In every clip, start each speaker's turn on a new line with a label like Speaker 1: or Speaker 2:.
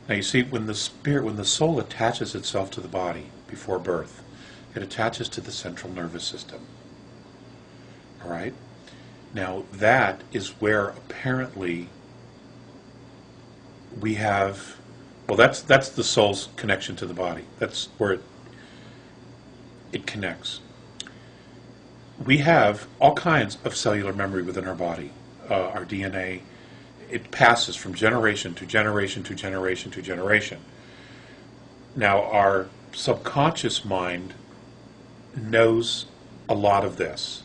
Speaker 1: Now you see, when the soul attaches itself to the body before birth, it attaches to the central nervous system. All right? Now that is where apparently we have, well, that's the soul's connection to the body. That's where it connects. We have all kinds of cellular memory within our body. Our DNA, it passes from generation to generation to generation to generation. Now, our subconscious mind knows a lot of this,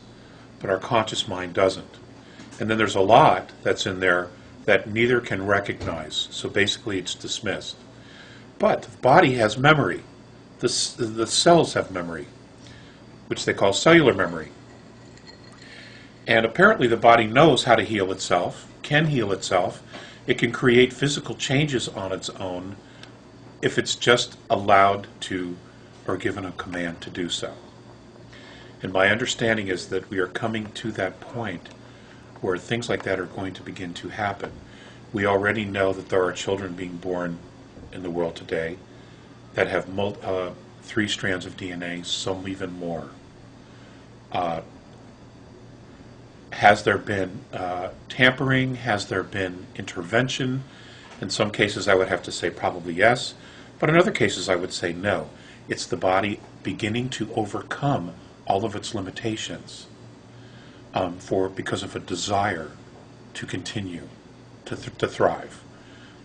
Speaker 1: but our conscious mind doesn't. And then there's a lot that's in there that neither can recognize, so basically it's dismissed. But the body has memory. The cells have memory, which they call cellular memory. And apparently the body knows how to heal itself, can heal itself. It can create physical changes on its own if it's just allowed to or given a command to do so. And my understanding is that we are coming to that point where things like that are going to begin to happen. We already know that there are children being born in the world today that have 3 strands of DNA, some even more. Has there been tampering? Has there been intervention? In some cases I would have to say probably yes, but in other cases I would say no. It's the body beginning to overcome all of its limitations because of a desire to continue to thrive.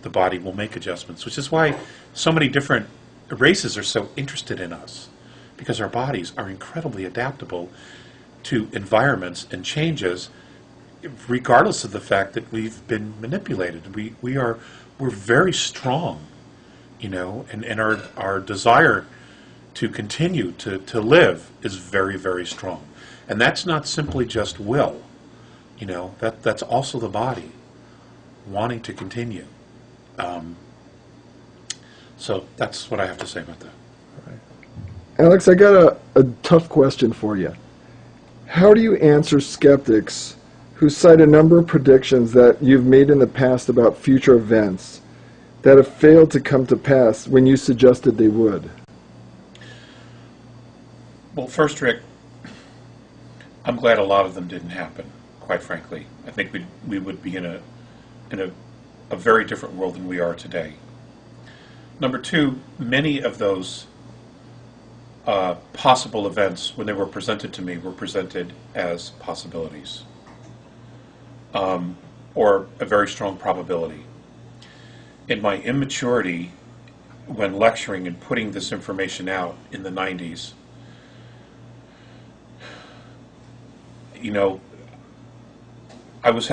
Speaker 1: The body will make adjustments, which is why so many different races are so interested in us, because our bodies are incredibly adaptable to environments and changes, regardless of the fact that we've been manipulated. We're very strong, and our desire to continue to live is very, very strong. And that's not simply just will, that's also the body wanting to continue. So that's what I have to say about that.
Speaker 2: All right. Alex, I got a tough question for you. How do you answer skeptics who cite a number of predictions that you've made in the past about future events that have failed to come to pass when you suggested they would?
Speaker 1: Well, first, Rick, I'm glad a lot of them didn't happen, quite frankly. I think we would be in a very different world than we are today. Number 2, many of those possible events, when they were presented to me, were presented as possibilities, or a very strong probability. In my immaturity, when lecturing and putting this information out in the 90s, I was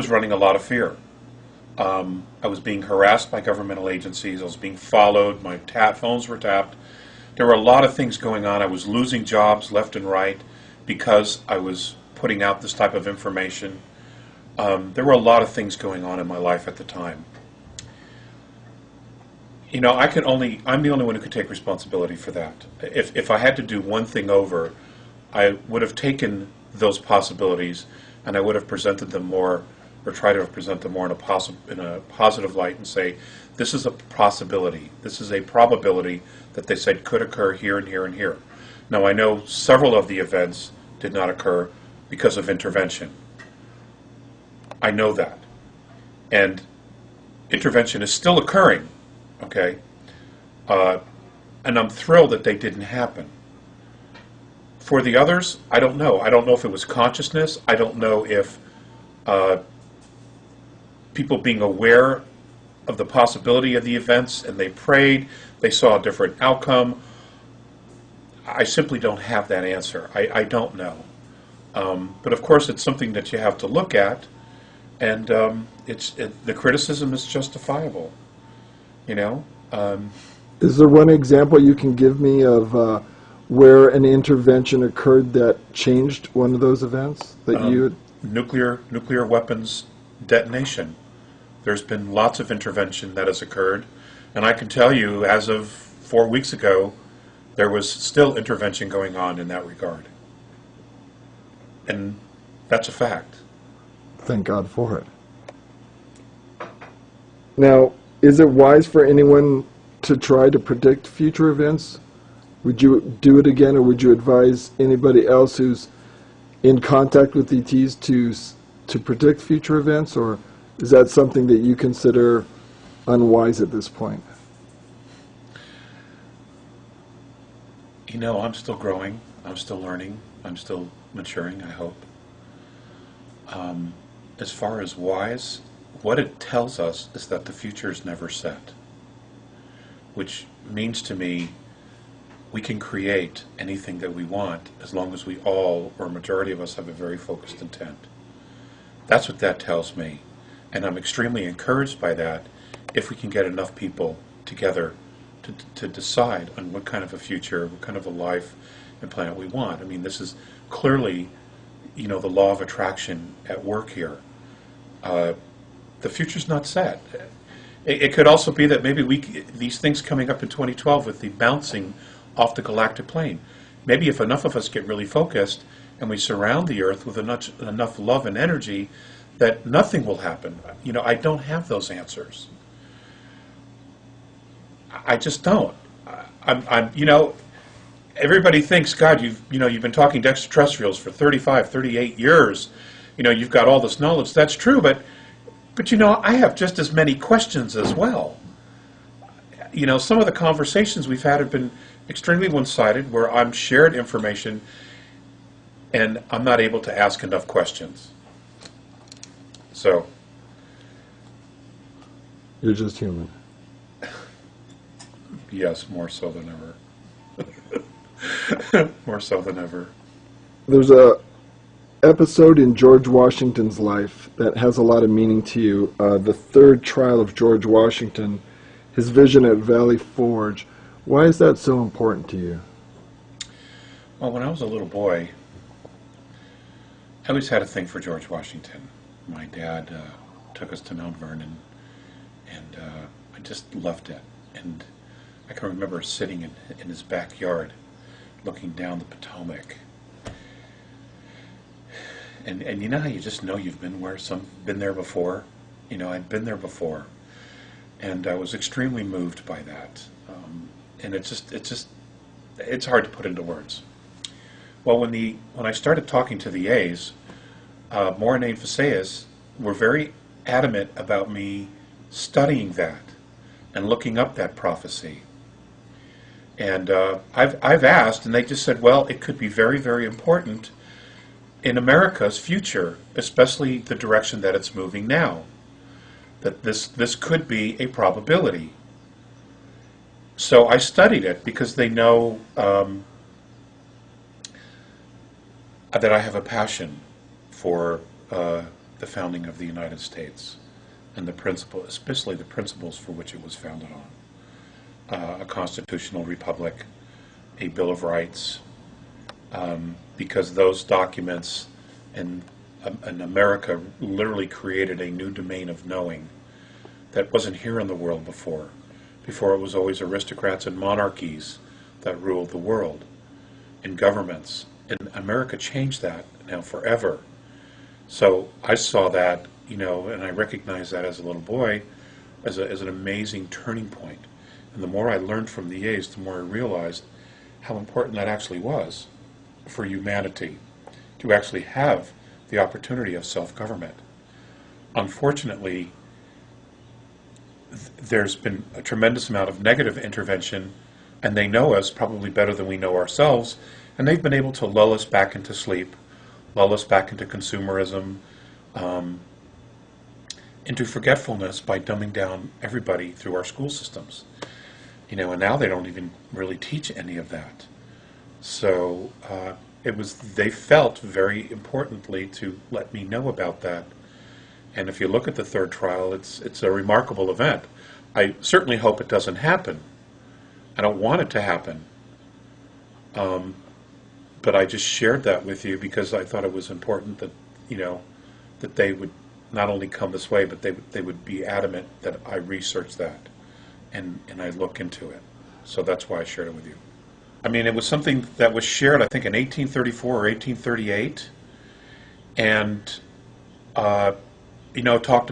Speaker 1: running a lot of fear. I was being harassed by governmental agencies. I was being followed. My phones were tapped. There were a lot of things going on. I was losing jobs left and right because I was putting out this type of information. There were a lot of things going on in my life at the time. I'm the only one who could take responsibility for that. If I had to do one thing over, I would have taken those possibilities and I would have presented them more, or try to present them more in a positive light and say, this is a possibility, this is a probability that they said could occur here and here and here. Now I know several of the events did not occur because of intervention. I know that. And intervention is still occurring, okay? And I'm thrilled that they didn't happen. For the others, I don't know. I don't know if it was consciousness. I don't know if people being aware of the possibility of the events and they prayed, they saw a different outcome. I simply don't have that answer. I don't know. But of course it's something that you have to look at, and the criticism is justifiable.
Speaker 2: Is there one example you can give me of where an intervention occurred that changed one of those events that you had?
Speaker 1: Nuclear weapons detonation. There's been lots of intervention that has occurred, and I can tell you, as of 4 weeks ago, there was still intervention going on in that regard. And that's a fact.
Speaker 2: Thank God for it. Now, is it wise for anyone to try to predict future events? Would you do it again, or would you advise anybody else who's in contact with ETs to predict future events, or is that something that you consider unwise at this point?
Speaker 1: You know, I'm still growing, I'm still learning, I'm still maturing, I hope. As far as wise, what it tells us is that the future is never set, which means to me we can create anything that we want as long as we all, or a majority of us, have a very focused intent. That's what that tells me. And I'm extremely encouraged by that if we can get enough people together to decide on what kind of a future, what kind of a life and planet we want. I mean, this is clearly, you know, the law of attraction at work here. The future's not set. It could also be that maybe these things coming up in 2012 with the bouncing off the galactic plane, maybe if enough of us get really focused and we surround the Earth with enough love and energy, that nothing will happen. You know, I don't have those answers. I just don't. You know, everybody thinks, God, you've been talking to extraterrestrials for 35, 38 years. You know, you've got all this knowledge. That's true, but you know, I have just as many questions as well. You know, some of the conversations we've had have been extremely one-sided, where I'm shared information and I'm not able to ask enough questions. So,
Speaker 2: you're just human.
Speaker 1: Yes, more so than ever. More so than ever.
Speaker 2: There's a episode in George Washington's life that has a lot of meaning to you. The third trial of George Washington, his vision at Valley Forge. Why is that so important to you?
Speaker 1: Well, when I was a little boy, I always had a thing for George Washington. My dad took us to Mount Vernon, and I just loved it. And I can remember sitting in his backyard, looking down the Potomac. And you know how you just know you've been there before? You know, I'd been there before, and I was extremely moved by that. And it's hard to put into words. Well, when I started talking to the A's, Morine and Phaseus were very adamant about me studying that and looking up that prophecy. And I've asked, and they just said, well, it could be very, very important in America's future, especially the direction that it's moving now, that this could be a probability. So I studied it because they know that I have a passion for the founding of the United States and the principle, especially the principles for which it was founded on. A constitutional republic, a Bill of Rights, because those documents and America literally created a new domain of knowing that wasn't here in the world before. Before, it was always aristocrats and monarchies that ruled the world, and governments. And America changed that now forever. So I saw that, you know, and I recognized that as a little boy as an amazing turning point. And the more I learned from the A's, the more I realized how important that actually was for humanity, to actually have the opportunity of self-government. Unfortunately, there's been a tremendous amount of negative intervention, and they know us probably better than we know ourselves, and they've been able to lull us back into sleep, lull us back into consumerism, into forgetfulness by dumbing down everybody through our school systems. You know, and now they don't even really teach any of that. So they felt very importantly to let me know about that. And if you look at the third trial, it's a remarkable event. I certainly hope it doesn't happen. I don't want it to happen. But I just shared that with you because I thought it was important that, you know, that they would not only come this way, but they would be adamant that I research that and I look into it. So that's why I shared it with you. I mean, it was something that was shared, I think, in 1834 or 1838, and you know, talked